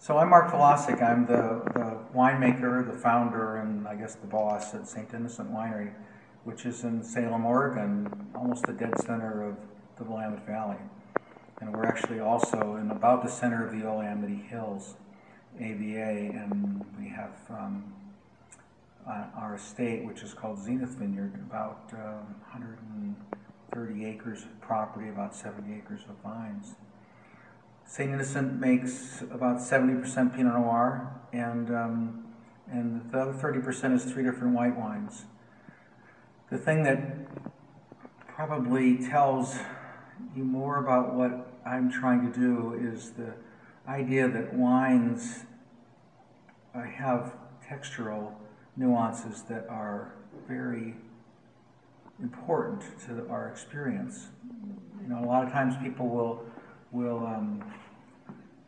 So I'm Mark Vlossak. I'm the winemaker, the founder, and I guess the boss at St. Innocent Winery, which is in Salem, Oregon, almost the dead center of the Willamette Valley. And we're actually also in about the center of the Willamette Hills, AVA, and we have our estate, which is called Zenith Vineyard, about 130 acres of property, about 70 acres of vines. St. Innocent makes about 70% Pinot Noir, and the other 30% is 3 different white wines. The thing that probably tells you more about what I'm trying to do is the idea that wines have textural nuances that are very important to our experience. You know, a lot of times people will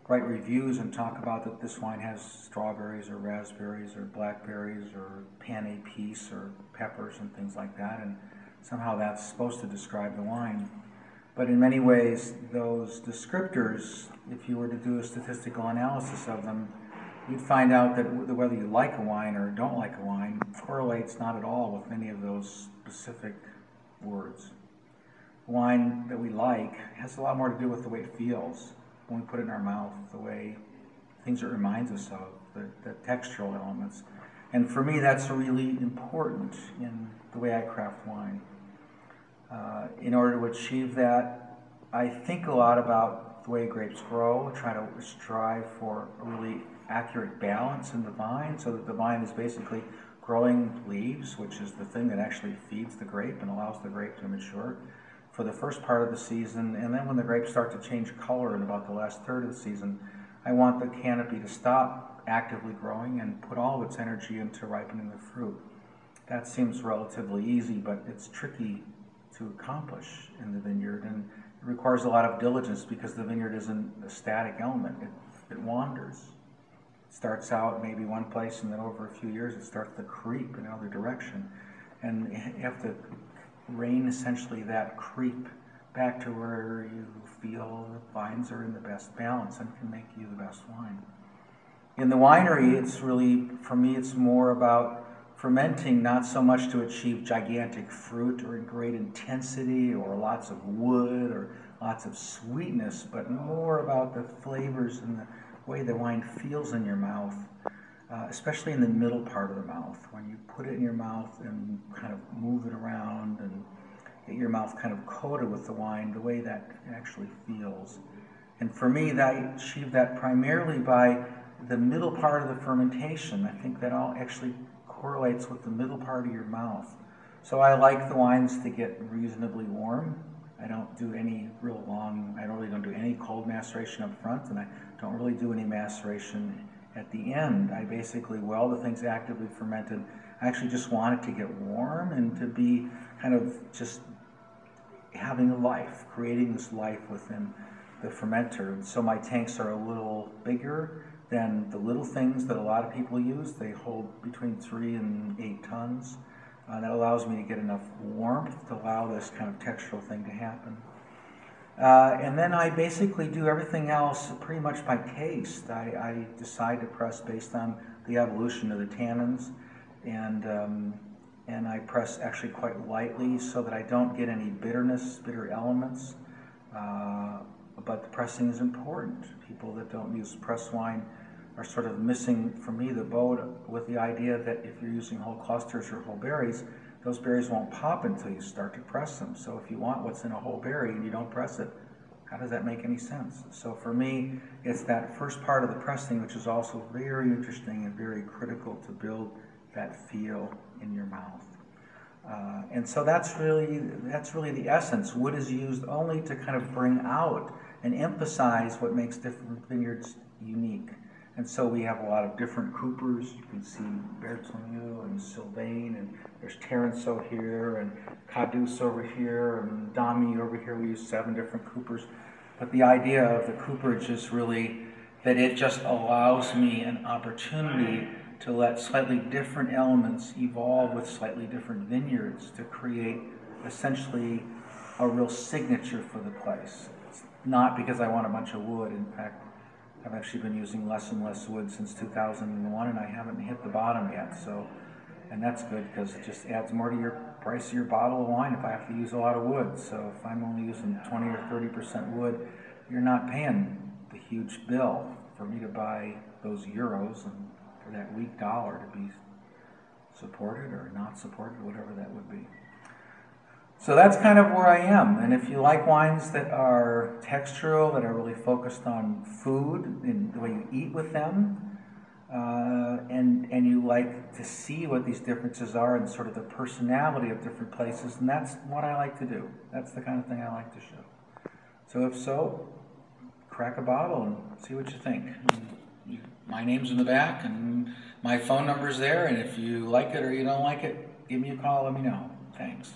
write reviews and talk about that this wine has strawberries or raspberries or blackberries or pan épice or peppers and things like that, and somehow that's supposed to describe the wine. But in many ways, those descriptors, if you were to do a statistical analysis of them, you'd find out that whether you like a wine or don't like a wine correlates not at all with any of those specific words. Wine that we like has a lot more to do with the way it feels when we put it in our mouth, the way things it reminds us of, the textural elements. And for me, that's really important in the way I craft wine. In order to achieve that, I think a lot about the way grapes grow, try to strive for a really accurate balance in the vine so that the vine is basically growing leaves, which is the thing that actually feeds the grape and allows the grape to mature for the first part of the season, and then when the grapes start to change color in about the last third of the season, I want the canopy to stop actively growing and put all of its energy into ripening the fruit. That seems relatively easy, but it's tricky to accomplish in the vineyard, and it requires a lot of diligence because the vineyard isn't a static element. It wanders. It starts out maybe one place, and then over a few years it starts to creep in another direction, and you have to rein essentially that creep back to where you feel the vines are in the best balance and can make you the best wine. In the winery, it's really, for me, it's more about fermenting, not so much to achieve gigantic fruit or great intensity or lots of wood or lots of sweetness, but more about the flavors and the way the wine feels in your mouth, especially in the middle part of the mouth. When you put it in your mouth and kind of move it around and get your mouth kind of coated with the wine, the way that actually feels. And for me, I achieve that primarily by the middle part of the fermentation. I think that all actually correlates with the middle part of your mouth. So I like the wines to get reasonably warm. I don't do any real long, I really don't do any cold maceration up front, and I don't really do any maceration at the end. I basically, while the thing's actively fermented, I actually just want it to get warm and to be kind of just having a life, creating this life within the fermenter. And so my tanks are a little bigger than the little things that a lot of people use. They hold between 3 and 8 tons. That allows me to get enough warmth to allow this kind of textural thing to happen. And then I basically do everything else pretty much by taste. I decide to press based on the evolution of the tannins, and I press actually quite lightly so that I don't get any bitter elements. But the pressing is important. People that don't use press wine are sort of missing, for me, the boat with the idea that if you're using whole clusters or whole berries, those berries won't pop until you start to press them. So if you want what's in a whole berry and you don't press it, how does that make any sense? So for me, it's that first part of the pressing, which is also very interesting and very critical to build that feel in your mouth. And so that's really the essence. Wood is used only to kind of bring out and emphasize what makes different vineyards unique. And so we have a lot of different coopers. You can see Bertolini and Sylvain, and there's Terranceau here, and Cadus over here, and Dami over here. We use 7 different coopers. But the idea of the cooperage is really that it just allows me an opportunity to let slightly different elements evolve with slightly different vineyards to create essentially a real signature for the place. It's not because I want a bunch of wood. In fact, I've actually been using less and less wood since 2001, and I haven't hit the bottom yet. So, and that's good because it just adds more to your price of your bottle of wine if I have to use a lot of wood. So if I'm only using 20 or 30% wood, you're not paying the huge bill for me to buy those euros and for that weak dollar to be supported or not supported, whatever that would be. So that's kind of where I am. And if you like wines that are textural, that are really focused on food and the way you eat with them, and you like to see what these differences are and sort of the personality of different places, and that's what I like to do. That's the kind of thing I like to show. So if so, crack a bottle and see what you think. My name's in the back and my phone number's there, and if you like it or you don't like it, give me a call, let me know. Thanks.